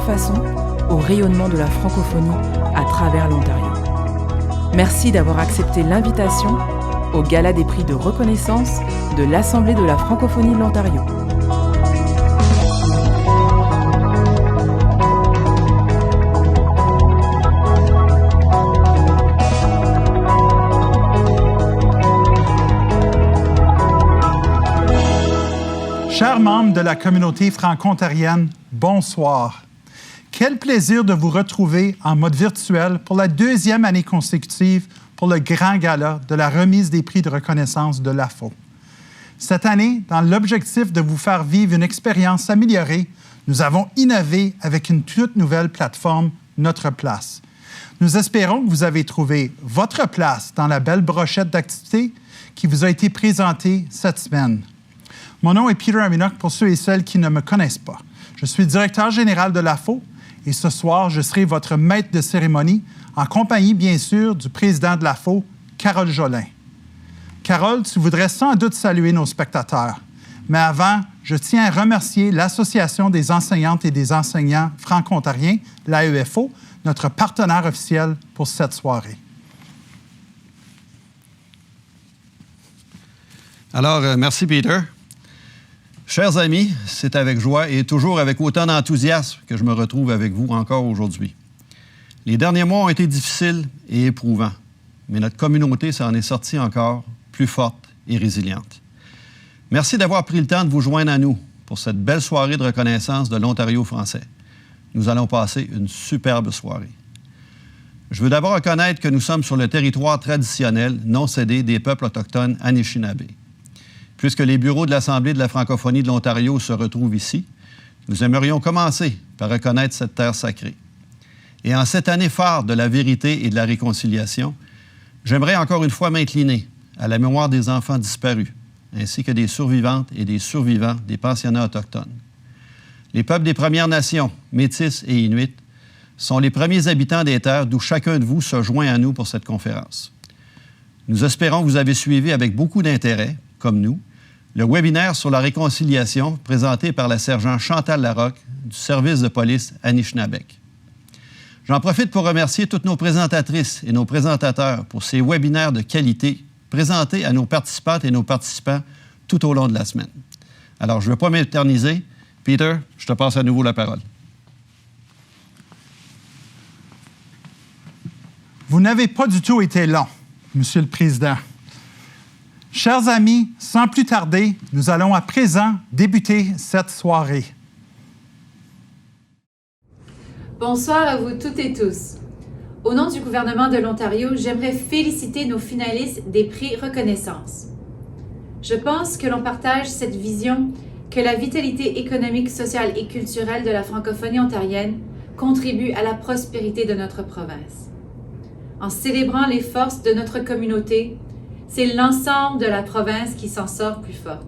façon au rayonnement de la francophonie à travers l'Ontario. Merci d'avoir accepté l'invitation au Gala des prix de reconnaissance de l'Assemblée de la francophonie de l'Ontario. Chers membres de la communauté franco-ontarienne, bonsoir. Quel plaisir de vous retrouver en mode virtuel pour la deuxième année consécutive pour le grand gala de la remise des prix de reconnaissance de l'AFO. Cette année, dans l'objectif de vous faire vivre une expérience améliorée, nous avons innové avec une toute nouvelle plateforme, Notre Place. Nous espérons que vous avez trouvé votre place dans la belle brochette d'activités qui vous a été présentée cette semaine. Mon nom est Peter Aminok pour ceux et celles qui ne me connaissent pas. Je suis directeur général de l'AFO et ce soir, je serai votre maître de cérémonie en compagnie, bien sûr, du président de l'AFO, Carole Jolin. Carole, tu voudrais sans doute saluer nos spectateurs. Mais avant, je tiens à remercier l'Association des enseignantes et des enseignants franco-ontariens, l'AEFO, notre partenaire officiel pour cette soirée. Alors, merci Peter. Chers amis, c'est avec joie et toujours avec autant d'enthousiasme que je me retrouve avec vous encore aujourd'hui. Les derniers mois ont été difficiles et éprouvants, mais notre communauté s'en est sortie encore plus forte et résiliente. Merci d'avoir pris le temps de vous joindre à nous pour cette belle soirée de reconnaissance de l'Ontario français. Nous allons passer une superbe soirée. Je veux d'abord reconnaître que nous sommes sur le territoire traditionnel non cédé des peuples autochtones Anishinaabe. Puisque les bureaux de l'Assemblée de la francophonie de l'Ontario se retrouvent ici, nous aimerions commencer par reconnaître cette terre sacrée. Et en cette année phare de la vérité et de la réconciliation, j'aimerais encore une fois m'incliner à la mémoire des enfants disparus, ainsi que des survivantes et des survivants des pensionnats autochtones. Les peuples des Premières Nations, Métis et Inuits, sont les premiers habitants des terres d'où chacun de vous se joint à nous pour cette conférence. Nous espérons que vous avez suivi avec beaucoup d'intérêt, comme nous, le webinaire sur la réconciliation présenté par la sergent Chantal Larocque du service de police Anishinaabeg. J'en profite pour remercier toutes nos présentatrices et nos présentateurs pour ces webinaires de qualité présentés à nos participantes et nos participants tout au long de la semaine. Alors, je ne veux pas m'éterniser. Peter, je te passe à nouveau la parole. Vous n'avez pas du tout été long, Monsieur le Président. Chers amis, sans plus tarder, nous allons à présent débuter cette soirée. Bonsoir à vous toutes et tous. Au nom du gouvernement de l'Ontario, j'aimerais féliciter nos finalistes des prix Reconnaissance. Je pense que l'on partage cette vision que la vitalité économique, sociale et culturelle de la francophonie ontarienne contribue à la prospérité de notre province. En célébrant les forces de notre communauté, c'est l'ensemble de la province qui s'en sort plus fort.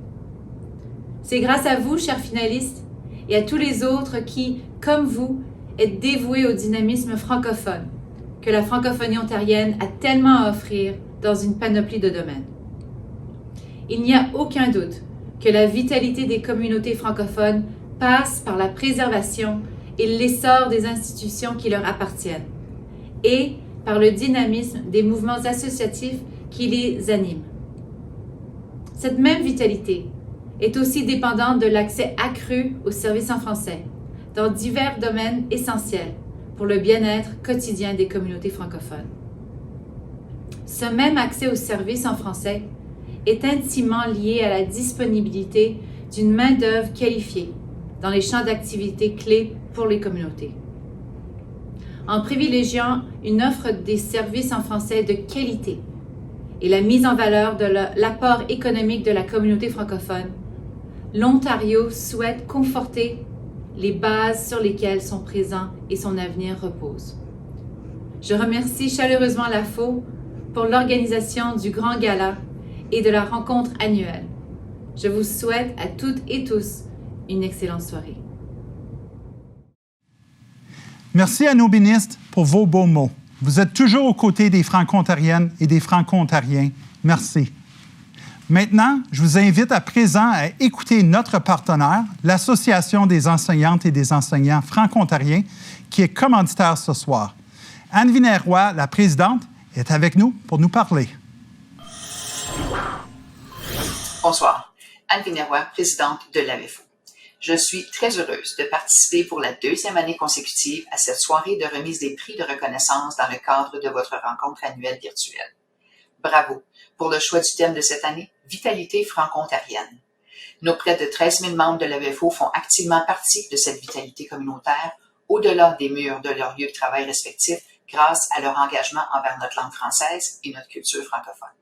C'est grâce à vous, chers finalistes, et à tous les autres qui, comme vous, êtes dévoués au dynamisme francophone, que la francophonie ontarienne a tellement à offrir dans une panoplie de domaines. Il n'y a aucun doute que la vitalité des communautés francophones passe par la préservation et l'essor des institutions qui leur appartiennent, et par le dynamisme des mouvements associatifs qui les animent. Cette même vitalité est aussi dépendante de l'accès accru aux services en français, dans divers domaines essentiels pour le bien-être quotidien des communautés francophones. Ce même accès aux services en français est intimement lié à la disponibilité d'une main-d'œuvre qualifiée dans les champs d'activité clés pour les communautés. En privilégiant une offre des services en français de qualité et la mise en valeur de l'apport économique de la communauté francophone, l'Ontario souhaite conforter les bases sur lesquelles son présent et son avenir reposent. Je remercie chaleureusement l'AFO pour l'organisation du Grand Gala et de la rencontre annuelle. Je vous souhaite à toutes et tous une excellente soirée. Merci à nos ministres pour vos beaux mots. Vous êtes toujours aux côtés des Franco-ontariennes et des Franco-ontariens. Merci. Maintenant, je vous invite à présent à écouter notre partenaire, l'Association des enseignantes et des enseignants franco-ontariens, qui est commanditaire ce soir. Anne Vinet-Roy, la présidente, est avec nous pour nous parler. Bonsoir, Anne Vinet-Roy, présidente de l'AEFO. Je suis très heureuse de participer pour la deuxième année consécutive à cette soirée de remise des prix de reconnaissance dans le cadre de votre rencontre annuelle virtuelle. Bravo pour le choix du thème de cette année, Vitalité franco-ontarienne. Nos près de 13 000 membres de l'AEFO font activement partie de cette vitalité communautaire au-delà des murs de leurs lieux de travail respectifs grâce à leur engagement envers notre langue française et notre culture francophone.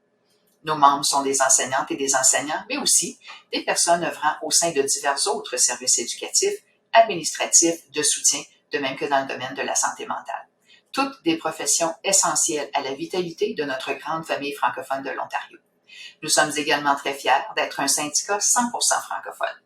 Nos membres sont des enseignantes et des enseignants, mais aussi des personnes œuvrant au sein de divers autres services éducatifs, administratifs, de soutien, de même que dans le domaine de la santé mentale. Toutes des professions essentielles à la vitalité de notre grande famille francophone de l'Ontario. Nous sommes également très fiers d'être un syndicat 100% francophone.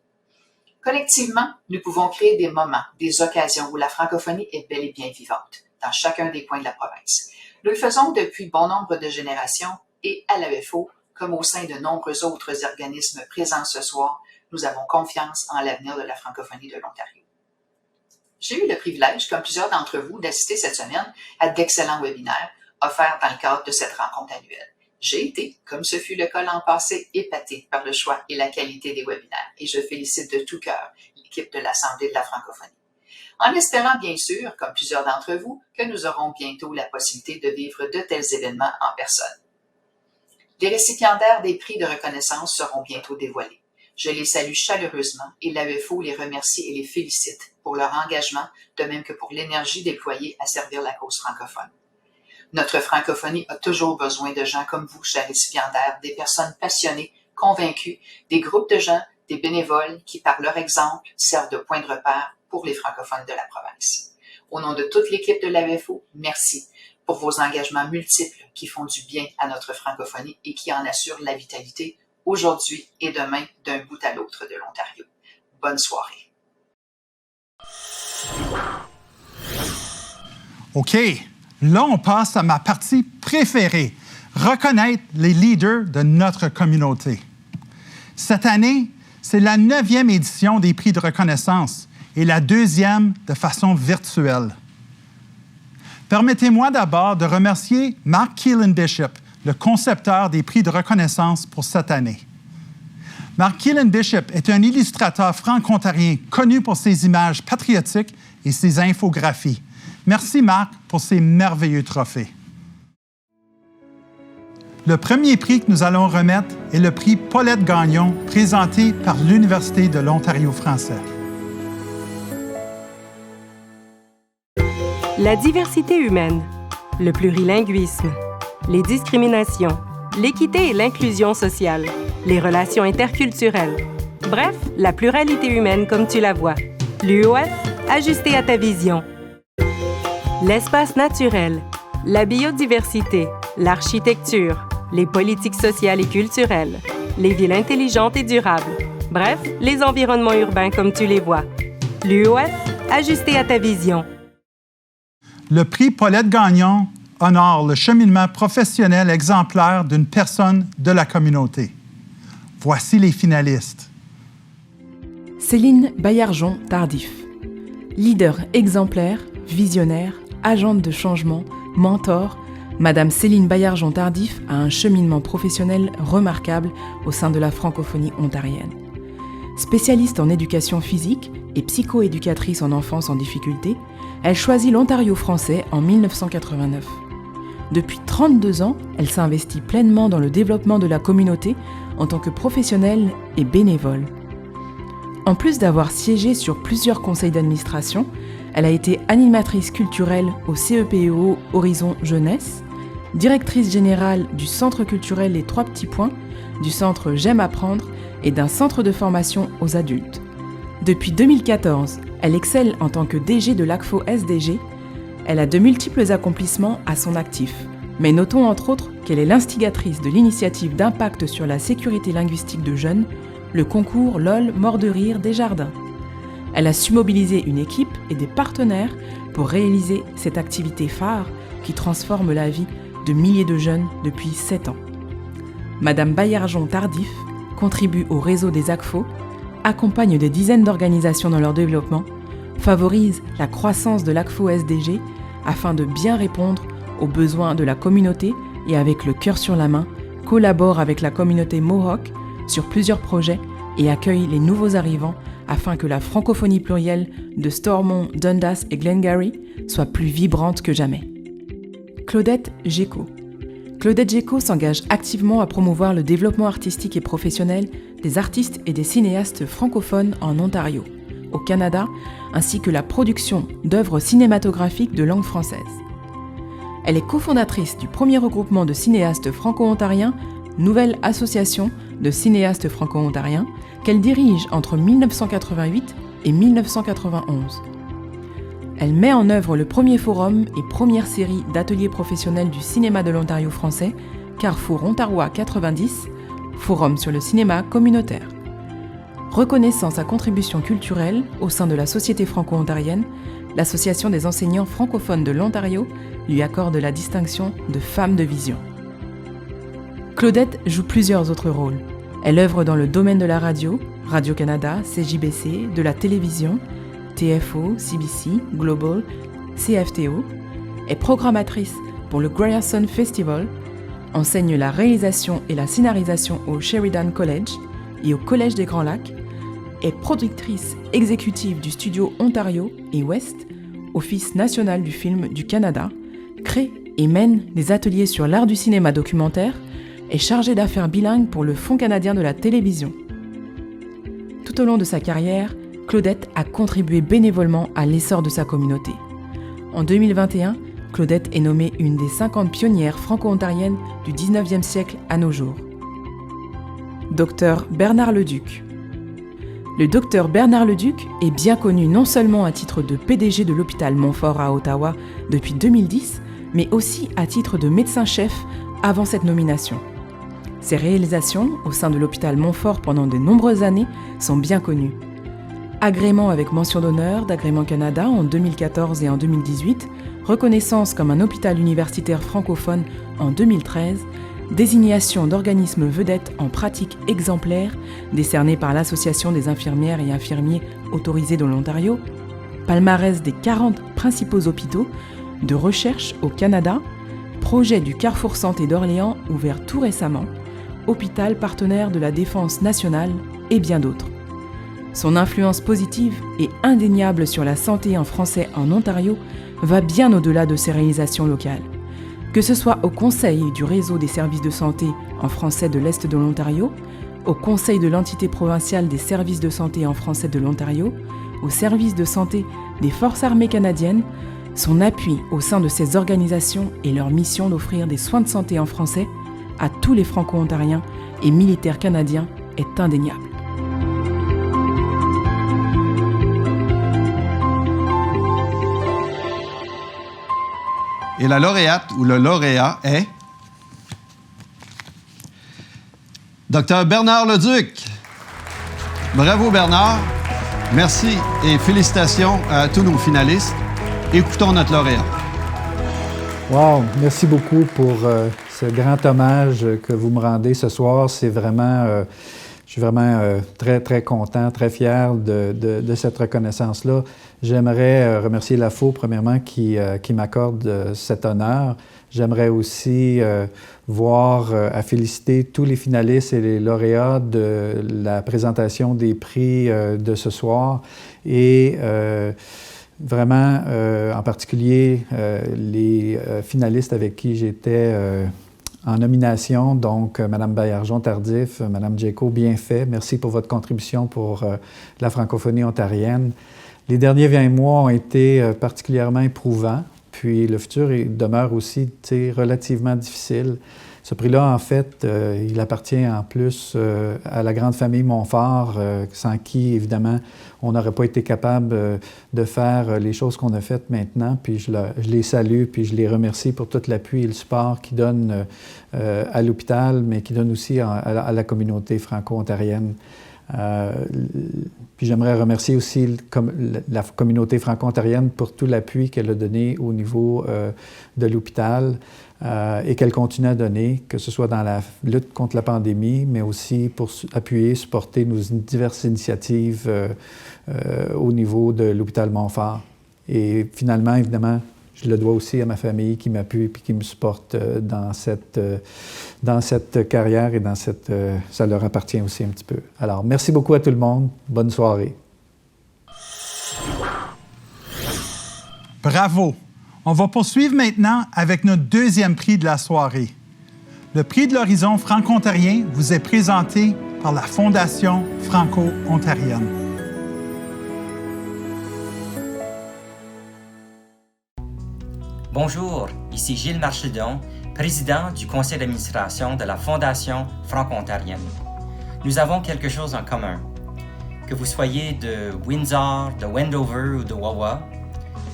Collectivement, nous pouvons créer des moments, des occasions où la francophonie est bel et bien vivante, dans chacun des coins de la province. Nous le faisons depuis bon nombre de générations et à l'AEFO, comme au sein de nombreux autres organismes présents ce soir, nous avons confiance en l'avenir de la francophonie de l'Ontario. J'ai eu le privilège, comme plusieurs d'entre vous, d'assister cette semaine à d'excellents webinaires offerts dans le cadre de cette rencontre annuelle. J'ai été, comme ce fut le cas l'an passé, épatée par le choix et la qualité des webinaires et je félicite de tout cœur l'équipe de l'Assemblée de la francophonie. En espérant bien sûr, comme plusieurs d'entre vous, que nous aurons bientôt la possibilité de vivre de tels événements en personne. Les récipiendaires des prix de reconnaissance seront bientôt dévoilés. Je les salue chaleureusement et l'AEFO les remercie et les félicite pour leur engagement, de même que pour l'énergie déployée à servir la cause francophone. Notre francophonie a toujours besoin de gens comme vous, chers récipiendaires, des personnes passionnées, convaincues, des groupes de gens, des bénévoles qui, par leur exemple, servent de point de repère pour les francophones de la province. Au nom de toute l'équipe de l'AEFO, merci pour vos engagements multiples qui font du bien à notre francophonie et qui en assurent la vitalité aujourd'hui et demain d'un bout à l'autre de l'Ontario. Bonne soirée. OK, là on passe à ma partie préférée, reconnaître les leaders de notre communauté. Cette année, c'est la 9e édition des prix de reconnaissance et la 2e de façon virtuelle. Permettez-moi d'abord de remercier Mark Keelan-Bishop, le concepteur des prix de reconnaissance pour cette année. Mark Keelan-Bishop est un illustrateur franco-ontarien connu pour ses images patriotiques et ses infographies. Merci Mark pour ces merveilleux trophées. Le premier prix que nous allons remettre est le prix Paulette Gagnon, présenté par l'Université de l'Ontario français. La diversité humaine, le plurilinguisme, les discriminations, l'équité et l'inclusion sociale, les relations interculturelles. Bref, la pluralité humaine comme tu la vois. L'UOF, ajusté à ta vision. L'espace naturel, la biodiversité, l'architecture, les politiques sociales et culturelles, les villes intelligentes et durables. Bref, les environnements urbains comme tu les vois. L'UOF, ajusté à ta vision. Le prix Paulette Gagnon honore le cheminement professionnel exemplaire d'une personne de la communauté. Voici les finalistes. Céline Baillargeon-Tardif. Leader exemplaire, visionnaire, agente de changement, mentor, Madame Céline Baillargeon-Tardif a un cheminement professionnel remarquable au sein de la francophonie ontarienne. Spécialiste en éducation physique et psychoéducatrice en enfance en difficulté, elle choisit l'Ontario français en 1989. Depuis 32 ans, elle s'investit pleinement dans le développement de la communauté en tant que professionnelle et bénévole. En plus d'avoir siégé sur plusieurs conseils d'administration, elle a été animatrice culturelle au CEPEO Horizon Jeunesse, directrice générale du Centre culturel Les Trois Petits Points, du Centre J'aime apprendre et d'un centre de formation aux adultes. Depuis 2014, elle excelle en tant que DG de l'ACFO SDG. Elle a de multiples accomplissements à son actif, mais notons entre autres qu'elle est l'instigatrice de l'initiative d'impact sur la sécurité linguistique de jeunes, le concours LOL Mort de rire des jardins. Elle a su mobiliser une équipe et des partenaires pour réaliser cette activité phare qui transforme la vie de milliers de jeunes depuis 7 ans. Madame Baillargeon-Tardif contribue au réseau des ACFO, accompagne des dizaines d'organisations dans leur développement, favorise la croissance de l'ACFO SDG afin de bien répondre aux besoins de la communauté et avec le cœur sur la main, collabore avec la communauté Mohawk sur plusieurs projets et accueille les nouveaux arrivants afin que la francophonie plurielle de Stormont, Dundas et Glengarry soit plus vibrante que jamais. Claudette Géco. Claudette Géco s'engage activement à promouvoir le développement artistique et professionnel des artistes et des cinéastes francophones en Ontario, au Canada, ainsi que la production d'œuvres cinématographiques de langue française. Elle est cofondatrice du premier regroupement de cinéastes franco-ontariens, Nouvelle Association de cinéastes franco-ontariens, qu'elle dirige entre 1988 et 1991. Elle met en œuvre le premier forum et première série d'ateliers professionnels du cinéma de l'Ontario français, Carrefour Ontarois 90, forum sur le cinéma communautaire. Reconnaissant sa contribution culturelle au sein de la Société franco-ontarienne, l'Association des enseignants francophones de l'Ontario lui accorde la distinction de femme de vision. Claudette joue plusieurs autres rôles. Elle œuvre dans le domaine de la radio, Radio-Canada, CJBC, de la télévision, TFO, CBC, Global, CFTO, est programmatrice pour le Grierson Festival, enseigne la réalisation et la scénarisation au Sheridan College et au Collège des Grands Lacs, est productrice exécutive du studio Ontario et West, Office national du film du Canada, crée et mène des ateliers sur l'art du cinéma documentaire, est chargée d'affaires bilingues pour le Fonds canadien de la télévision. Tout au long de sa carrière, Claudette a contribué bénévolement à l'essor de sa communauté. En 2021, Claudette est nommée une des 50 pionnières franco-ontariennes du 19e siècle à nos jours. Dr Bernard Leduc. Le docteur Bernard Leduc est bien connu non seulement à titre de PDG de l'hôpital Montfort à Ottawa depuis 2010, mais aussi à titre de médecin-chef avant cette nomination. Ses réalisations au sein de l'hôpital Montfort pendant de nombreuses années sont bien connues. Agrément avec mention d'honneur d'Agrément Canada en 2014 et en 2018, reconnaissance comme un hôpital universitaire francophone en 2013, désignation d'organisme vedette en pratique exemplaire décerné par l'Association des infirmières et infirmiers autorisés dans l'Ontario, palmarès des 40 principaux hôpitaux de recherche au Canada, projet du Carrefour Santé d'Orléans ouvert tout récemment, hôpital partenaire de la Défense nationale et bien d'autres. Son influence positive et indéniable sur la santé en français en Ontario va bien au-delà de ses réalisations locales. Que ce soit au Conseil du réseau des services de santé en français de l'Est de l'Ontario, au Conseil de l'entité provinciale des services de santé en français de l'Ontario, au service de santé des Forces armées canadiennes, son appui au sein de ces organisations et leur mission d'offrir des soins de santé en français à tous les franco-ontariens et militaires canadiens est indéniable. Et la lauréate ou le lauréat est Dr Bernard Leduc. Bravo Bernard. Merci et félicitations à tous nos finalistes. Écoutons notre lauréat. Wow, merci beaucoup pour ce grand hommage que vous me rendez ce soir. C'est vraiment, je suis vraiment très, très content, très fier de cette reconnaissance-là. J'aimerais remercier l'AFO, premièrement, qui m'accorde cet honneur. J'aimerais aussi à féliciter tous les finalistes et les lauréats de la présentation des prix de ce soir. Et vraiment, en particulier, les finalistes avec qui j'étais en nomination, donc Mme Baillargeon-Tardif, Mme Géco, bien fait. Merci pour votre contribution pour la francophonie ontarienne. Les derniers 20 mois ont été particulièrement éprouvants, puis le futur demeure aussi relativement difficile. Ce prix-là, en fait, il appartient en plus à la grande famille Montfort, sans qui, évidemment, on n'aurait pas été capable de faire les choses qu'on a faites maintenant. Puis je les salue, puis je les remercie pour tout l'appui et le support qu'ils donnent à l'hôpital, mais qu'ils donnent aussi à la communauté franco-ontarienne. Puis j'aimerais remercier aussi la communauté franco-ontarienne pour tout l'appui qu'elle a donné au niveau de l'hôpital et qu'elle continue à donner, que ce soit dans la lutte contre la pandémie, mais aussi pour appuyer, supporter nos diverses initiatives au niveau de l'hôpital Montfort. Et finalement, évidemment, je le dois aussi à ma famille qui m'appuie et qui me supporte dans cette carrière et dans cette... ça leur appartient aussi un petit peu. Alors, merci beaucoup à tout le monde. Bonne soirée. Bravo! On va poursuivre maintenant avec notre deuxième prix de la soirée. Le prix de l'Horizon franco-ontarien vous est présenté par la Fondation franco-ontarienne. Bonjour, ici Gilles Marchildon, président du conseil d'administration de la Fondation franco-ontarienne. Nous avons quelque chose en commun. Que vous soyez de Windsor, de Wendover ou de Wawa,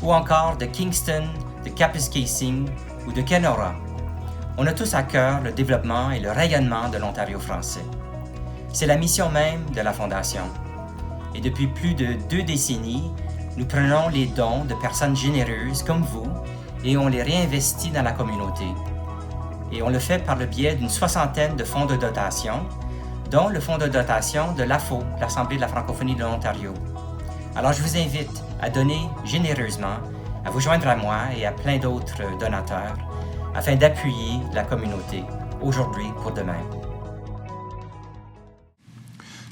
ou encore de Kingston, de Kapuskasing ou de Kenora, on a tous à cœur le développement et le rayonnement de l'Ontario français. C'est la mission même de la Fondation. Et depuis plus de 2 décennies, nous prenons les dons de personnes généreuses comme vous et on les réinvestit dans la communauté. Et on le fait par le biais d'une 60aine de fonds de dotation, dont le fonds de dotation de l'AFO, l'Assemblée de la francophonie de l'Ontario. Alors je vous invite à donner généreusement, à vous joindre à moi et à plein d'autres donateurs, afin d'appuyer la communauté, aujourd'hui pour demain.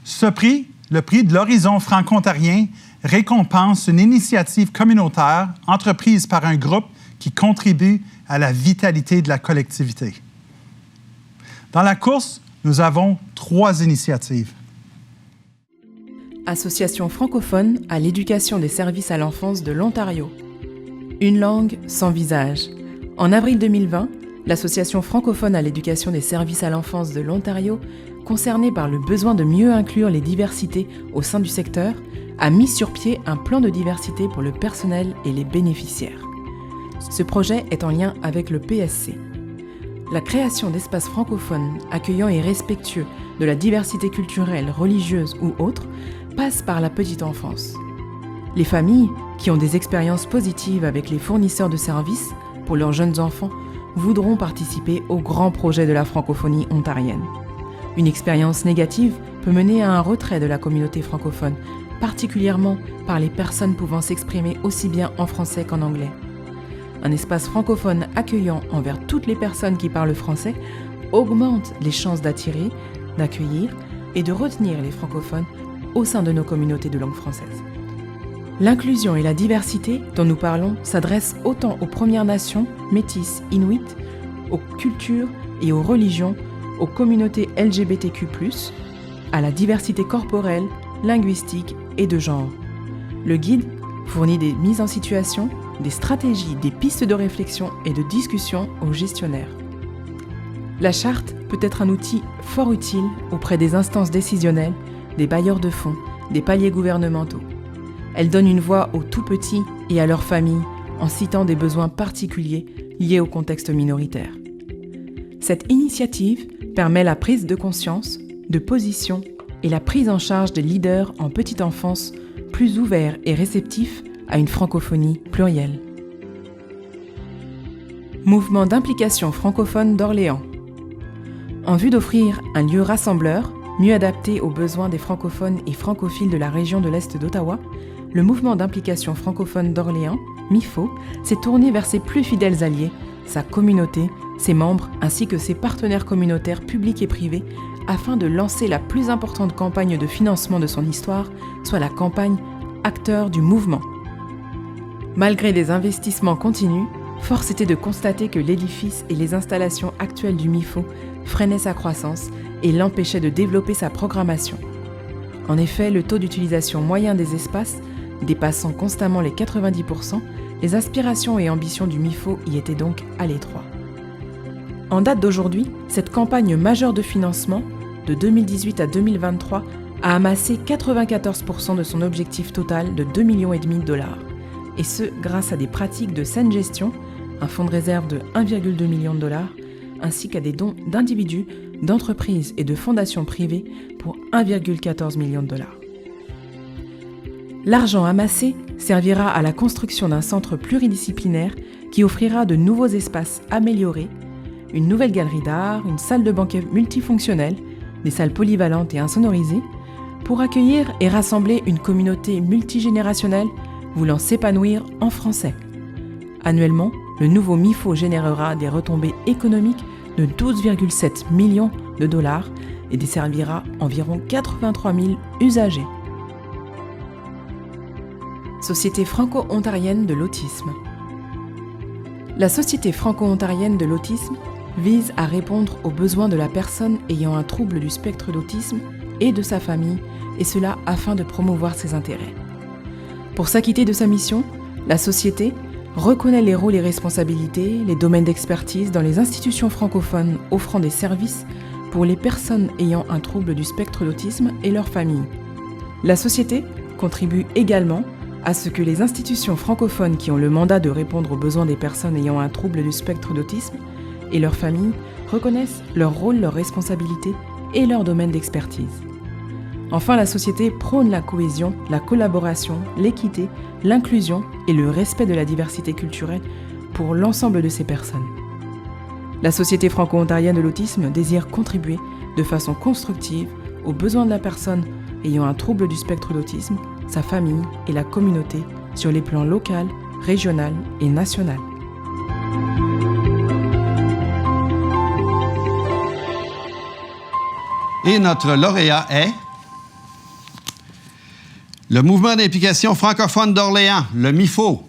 Ce prix, le prix de l'Horizon franco-ontarien, récompense une initiative communautaire entreprise par un groupe qui contribue à la vitalité de la collectivité. Dans la course, nous avons 3 initiatives. Association francophone à l'éducation des services à l'enfance de l'Ontario. Une langue sans visage. En avril 2020, l'Association francophone à l'éducation des services à l'enfance de l'Ontario, concernée par le besoin de mieux inclure les diversités au sein du secteur, a mis sur pied un plan de diversité pour le personnel et les bénéficiaires. Ce projet est en lien avec le PSC. La création d'espaces francophones accueillants et respectueux de la diversité culturelle, religieuse ou autre passe par la petite enfance. Les familles qui ont des expériences positives avec les fournisseurs de services pour leurs jeunes enfants voudront participer au grand projet de la francophonie ontarienne. Une expérience négative peut mener à un retrait de la communauté francophone, particulièrement par les personnes pouvant s'exprimer aussi bien en français qu'en anglais. Un espace francophone accueillant envers toutes les personnes qui parlent français augmente les chances d'attirer, d'accueillir et de retenir les francophones au sein de nos communautés de langue française. L'inclusion et la diversité dont nous parlons s'adressent autant aux Premières Nations, Métis, Inuits, aux cultures et aux religions, aux communautés LGBTQ+, à la diversité corporelle, linguistique et de genre. Le guide fournit des mises en situation, des stratégies, des pistes de réflexion et de discussion aux gestionnaires. La charte peut être un outil fort utile auprès des instances décisionnelles, des bailleurs de fonds, des paliers gouvernementaux. Elle donne une voix aux tout-petits et à leurs familles en citant des besoins particuliers liés au contexte minoritaire. Cette initiative permet la prise de conscience, de position et la prise en charge des leaders en petite enfance plus ouverts et réceptifs à une francophonie plurielle. Mouvement d'implication francophone d'Orléans. En vue d'offrir un lieu rassembleur, mieux adapté aux besoins des francophones et francophiles de la région de l'Est d'Ottawa, le mouvement d'implication francophone d'Orléans, MIFO, s'est tourné vers ses plus fidèles alliés, sa communauté, ses membres ainsi que ses partenaires communautaires publics et privés, afin de lancer la plus importante campagne de financement de son histoire, soit la campagne Acteurs du mouvement. Malgré des investissements continus, force était de constater que l'édifice et les installations actuelles du MIFO freinaient sa croissance et l'empêchaient de développer sa programmation. En effet, le taux d'utilisation moyen des espaces, dépassant constamment les 90%, les aspirations et ambitions du MIFO y étaient donc à l'étroit. En date d'aujourd'hui, cette campagne majeure de financement, de 2018 à 2023, a amassé 94% de son objectif total de 2,5 millions de dollars. Et ce, grâce à des pratiques de saine gestion, un fonds de réserve de 1,2 million de dollars, ainsi qu'à des dons d'individus, d'entreprises et de fondations privées pour 1,14 million de dollars. L'argent amassé servira à la construction d'un centre pluridisciplinaire qui offrira de nouveaux espaces améliorés, une nouvelle galerie d'art, une salle de banquet multifonctionnelle, des salles polyvalentes et insonorisées, pour accueillir et rassembler une communauté multigénérationnelle voulant s'épanouir en français. Annuellement, le nouveau MIFO générera des retombées économiques de 12,7 millions de dollars et desservira environ 83 000 usagers. Société franco-ontarienne de l'autisme. La Société franco-ontarienne de l'autisme vise à répondre aux besoins de la personne ayant un trouble du spectre d'autisme et de sa famille, et cela afin de promouvoir ses intérêts. Pour s'acquitter de sa mission, la Société reconnaît les rôles et responsabilités, les domaines d'expertise dans les institutions francophones offrant des services pour les personnes ayant un trouble du spectre d'autisme et leurs familles. La Société contribue également à ce que les institutions francophones qui ont le mandat de répondre aux besoins des personnes ayant un trouble du spectre d'autisme et leurs familles reconnaissent leur rôle, leurs responsabilités et leur domaine d'expertise. Enfin, la Société prône la cohésion, la collaboration, l'équité, l'inclusion et le respect de la diversité culturelle pour l'ensemble de ces personnes. La Société franco-ontarienne de l'autisme désire contribuer de façon constructive aux besoins de la personne ayant un trouble du spectre d'autisme, sa famille et la communauté sur les plans local, régional et national. Et notre lauréat est le Mouvement d'implication francophone d'Orléans, le MIFO.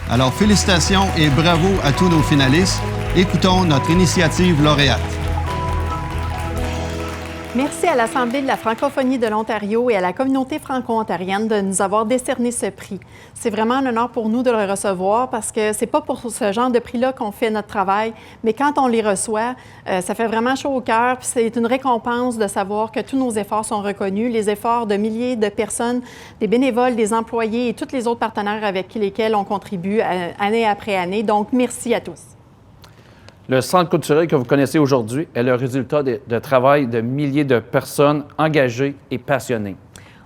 Alors, félicitations et bravo à tous nos finalistes. Écoutons notre initiative lauréate. Merci à l'Assemblée de la francophonie de l'Ontario et à la communauté franco-ontarienne de nous avoir décerné ce prix. C'est vraiment un honneur pour nous de le recevoir parce que c'est pas pour ce genre de prix-là qu'on fait notre travail, mais quand on les reçoit, ça fait vraiment chaud au cœur. Puis c'est une récompense de savoir que tous nos efforts sont reconnus, les efforts de milliers de personnes, des bénévoles, des employés et tous les autres partenaires avec lesquels on contribue année après année. Donc, merci à tous. Le Centre culturel que vous connaissez aujourd'hui est le résultat de travail de milliers de personnes engagées et passionnées.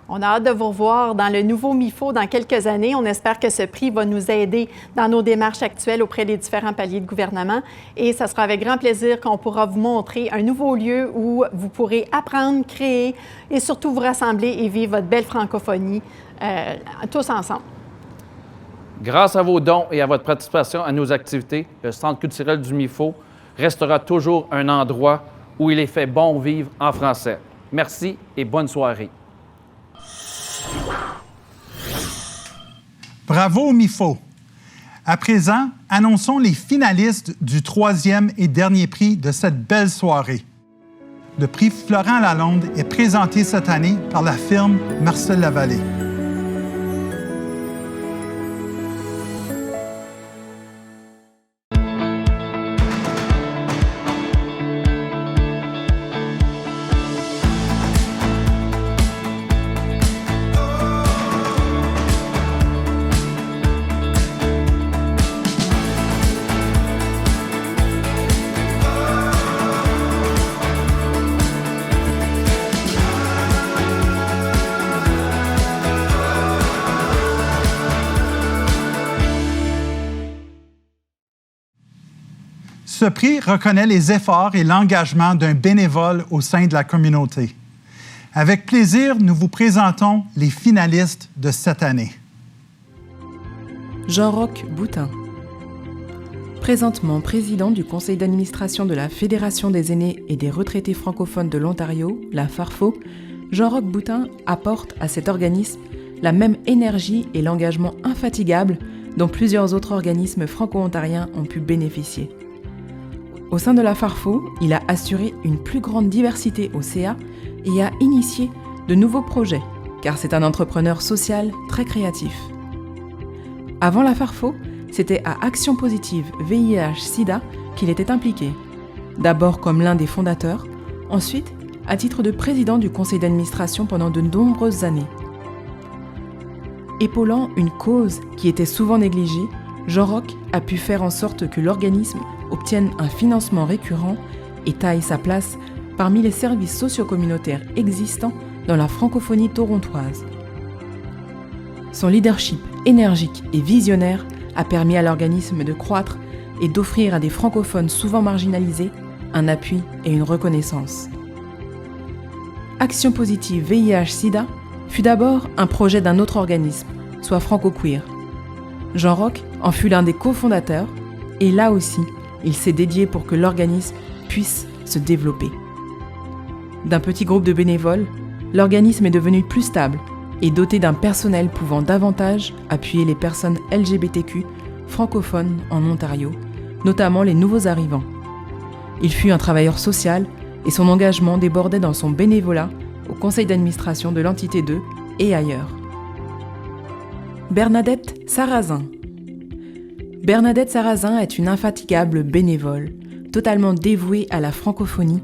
On a hâte de vous revoir dans le nouveau MIFO dans quelques années. On espère que ce prix va nous aider dans nos démarches actuelles auprès des différents paliers de gouvernement. Et ça sera avec grand plaisir qu'on pourra vous montrer un nouveau lieu où vous pourrez apprendre, créer et surtout vous rassembler et vivre votre belle francophonie tous ensemble. Grâce à vos dons et à votre participation à nos activités, le Centre culturel du MIFO restera toujours un endroit où il est fait bon vivre en français. Merci et bonne soirée. Bravo au MIFO. À présent, annonçons les finalistes du 3e et dernier prix de cette belle soirée. Le prix Florent Lalonde est présenté cette année par la firme Marcel Lavallée. Ce prix reconnaît les efforts et l'engagement d'un bénévole au sein de la communauté. Avec plaisir, nous vous présentons les finalistes de cette année. Jean-Roch Boutin. Présentement président du conseil d'administration de la Fédération des aînés et des retraités francophones de l'Ontario, la FARFO, Jean-Roch Boutin apporte à cet organisme la même énergie et l'engagement infatigable dont plusieurs autres organismes franco-ontariens ont pu bénéficier. Au sein de la FARFO, il a assuré une plus grande diversité au CA et a initié de nouveaux projets, car c'est un entrepreneur social très créatif. Avant la FARFO, c'était à Action Positive VIH-Sida qu'il était impliqué, d'abord comme l'un des fondateurs, ensuite à titre de président du conseil d'administration pendant de nombreuses années. Épaulant une cause qui était souvent négligée, Jean-Roch a pu faire en sorte que l'organisme obtienne un financement récurrent et taille sa place parmi les services socio-communautaires existants dans la francophonie torontoise. Son leadership énergique et visionnaire a permis à l'organisme de croître et d'offrir à des francophones souvent marginalisés un appui et une reconnaissance. Action positive VIH-Sida fut d'abord un projet d'un autre organisme, soit Franco-Queer. Jean Roch en fut l'un des cofondateurs et là aussi, il s'est dédié pour que l'organisme puisse se développer. D'un petit groupe de bénévoles, l'organisme est devenu plus stable et doté d'un personnel pouvant davantage appuyer les personnes LGBTQ francophones en Ontario, notamment les nouveaux arrivants. Il fut un travailleur social et son engagement débordait dans son bénévolat au conseil d'administration de l'entité 2 et ailleurs. Bernadette Sarrazin. Bernadette Sarrazin est une infatigable bénévole, totalement dévouée à la francophonie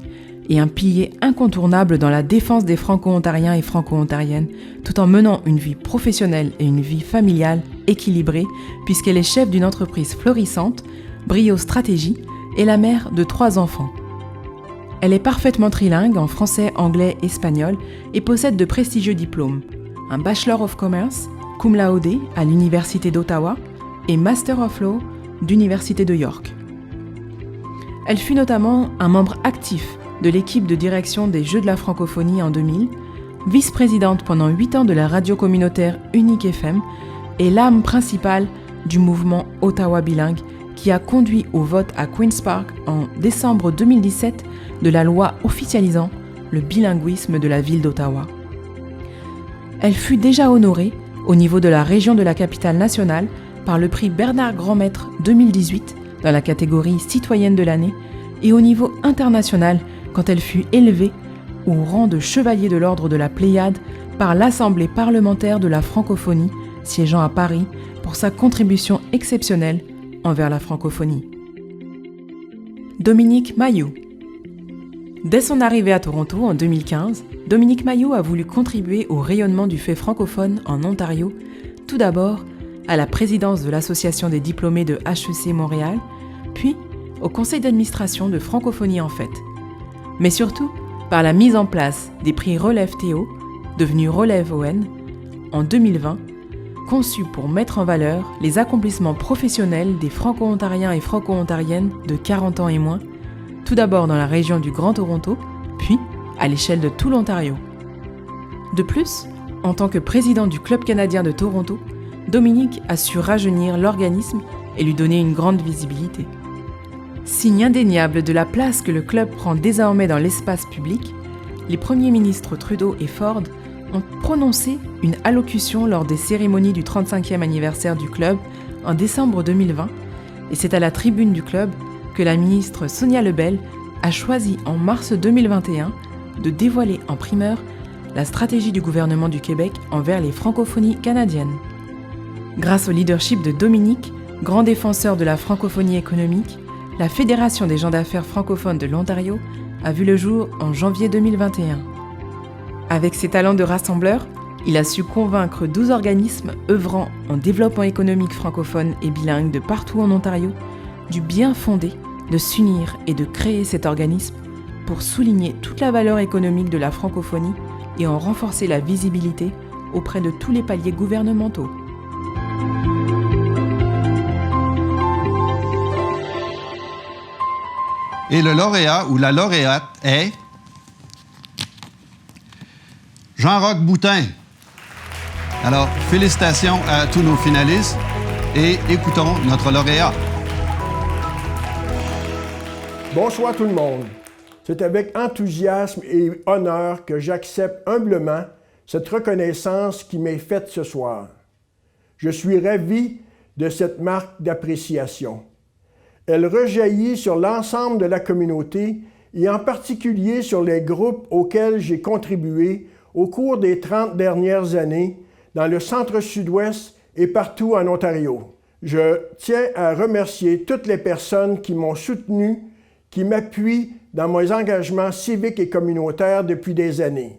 et un pilier incontournable dans la défense des franco-ontariens et franco-ontariennes, tout en menant une vie professionnelle et une vie familiale équilibrée, puisqu'elle est chef d'une entreprise florissante, Brio Stratégie, et la mère de 3 enfants. Elle est parfaitement trilingue en français, anglais, espagnol et possède de prestigieux diplômes, un Bachelor of Commerce, cum laude à l'Université d'Ottawa et Master of Law d'Université de York. Elle fut notamment un membre actif de l'équipe de direction des Jeux de la francophonie en 2000, vice-présidente pendant 8 ans de la radio communautaire Unique FM et l'âme principale du mouvement Ottawa bilingue qui a conduit au vote à Queen's Park en décembre 2017 de la loi officialisant le bilinguisme de la ville d'Ottawa. Elle fut déjà honorée au niveau de la région de la capitale nationale par le prix Bernard Grandmaître 2018 dans la catégorie citoyenne de l'année et au niveau international quand elle fut élevée au rang de chevalier de l'ordre de la Pléiade par l'Assemblée parlementaire de la francophonie siégeant à Paris pour sa contribution exceptionnelle envers la francophonie. Dominique Mailloux. Dès son arrivée à Toronto en 2015, Dominique Mailloux a voulu contribuer au rayonnement du fait francophone en Ontario, tout d'abord à la présidence de l'Association des diplômés de HEC Montréal, puis au conseil d'administration de Francophonie en Fête, mais surtout par la mise en place des prix Relève Théo, devenus Relève ON, en 2020, conçus pour mettre en valeur les accomplissements professionnels des franco-ontariens et franco-ontariennes de 40 ans et moins, tout d'abord dans la région du Grand Toronto, puis à l'échelle de tout l'Ontario. De plus, en tant que président du Club canadien de Toronto, Dominique a su rajeunir l'organisme et lui donner une grande visibilité. Signe indéniable de la place que le club prend désormais dans l'espace public, les premiers ministres Trudeau et Ford ont prononcé une allocution lors des cérémonies du 35e anniversaire du club en décembre 2020, et c'est à la tribune du club que la ministre Sonia Lebel a choisi en mars 2021 de dévoiler en primeur la stratégie du gouvernement du Québec envers les francophonies canadiennes. Grâce au leadership de Dominique, grand défenseur de la francophonie économique, la Fédération des gens d'affaires francophones de l'Ontario a vu le jour en janvier 2021. Avec ses talents de rassembleur, il a su convaincre 12 organismes œuvrant en développement économique francophone et bilingue de partout en Ontario du bien fondé de s'unir et de créer cet organisme pour souligner toute la valeur économique de la francophonie et en renforcer la visibilité auprès de tous les paliers gouvernementaux. Et le lauréat ou la lauréate est Jean-Roch Boutin. Alors, félicitations à tous nos finalistes et écoutons notre lauréat. Bonsoir tout le monde. C'est avec enthousiasme et honneur que j'accepte humblement cette reconnaissance qui m'est faite ce soir. Je suis ravi de cette marque d'appréciation. Elle rejaillit sur l'ensemble de la communauté et en particulier sur les groupes auxquels j'ai contribué au cours des 30 dernières années dans le centre-sud-ouest et partout en Ontario. Je tiens à remercier toutes les personnes qui m'ont soutenu, qui m'appuient dans mes engagements civiques et communautaires depuis des années.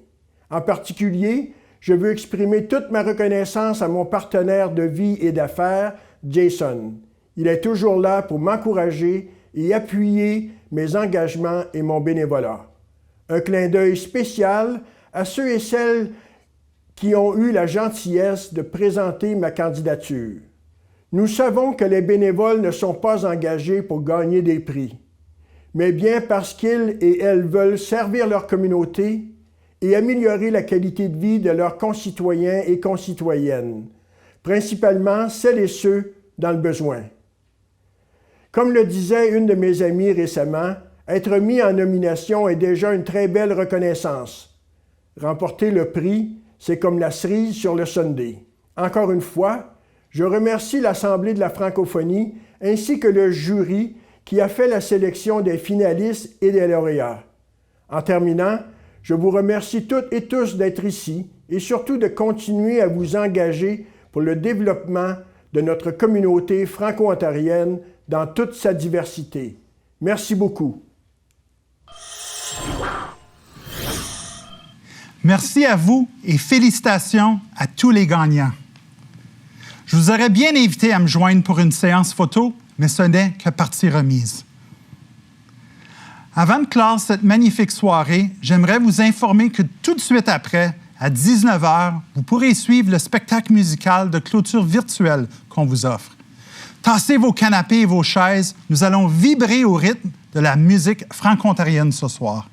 En particulier, je veux exprimer toute ma reconnaissance à mon partenaire de vie et d'affaires, Jason. Il est toujours là pour m'encourager et appuyer mes engagements et mon bénévolat. Un clin d'œil spécial à ceux et celles qui ont eu la gentillesse de présenter ma candidature. Nous savons que les bénévoles ne sont pas engagés pour gagner des prix, mais bien parce qu'ils et elles veulent servir leur communauté et améliorer la qualité de vie de leurs concitoyens et concitoyennes, principalement celles et ceux dans le besoin. Comme le disait une de mes amies récemment, être mis en nomination est déjà une très belle reconnaissance. Remporter le prix, c'est comme la cerise sur le sundae. Encore une fois, je remercie l'Assemblée de la francophonie ainsi que le jury qui a fait la sélection des finalistes et des lauréats. En terminant, je vous remercie toutes et tous d'être ici et surtout de continuer à vous engager pour le développement de notre communauté franco-ontarienne dans toute sa diversité. Merci beaucoup. Merci à vous et félicitations à tous les gagnants. Je vous aurais bien invité à me joindre pour une séance photo, mais ce n'est que partie remise. Avant de clore cette magnifique soirée, j'aimerais vous informer que tout de suite après, à 19h, vous pourrez suivre le spectacle musical de clôture virtuelle qu'on vous offre. Tassez vos canapés et vos chaises, nous allons vibrer au rythme de la musique franco-ontarienne ce soir.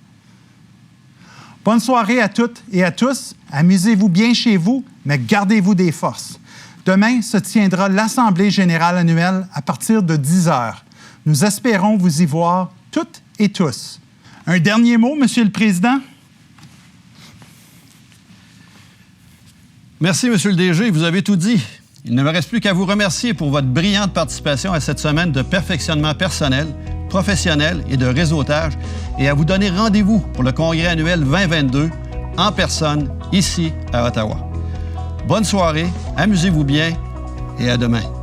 Bonne soirée à toutes et à tous. Amusez-vous bien chez vous, mais gardez-vous des forces. Demain se tiendra l'Assemblée générale annuelle à partir de 10h. Nous espérons vous y voir toutes et tous. Un dernier mot, Monsieur le Président? Merci, Monsieur le DG. Vous avez tout dit. Il ne me reste plus qu'à vous remercier pour votre brillante participation à cette semaine de perfectionnement personnel, professionnel et de réseautage et à vous donner rendez-vous pour le Congrès annuel 2022 en personne, ici à Ottawa. Bonne soirée, amusez-vous bien et à demain.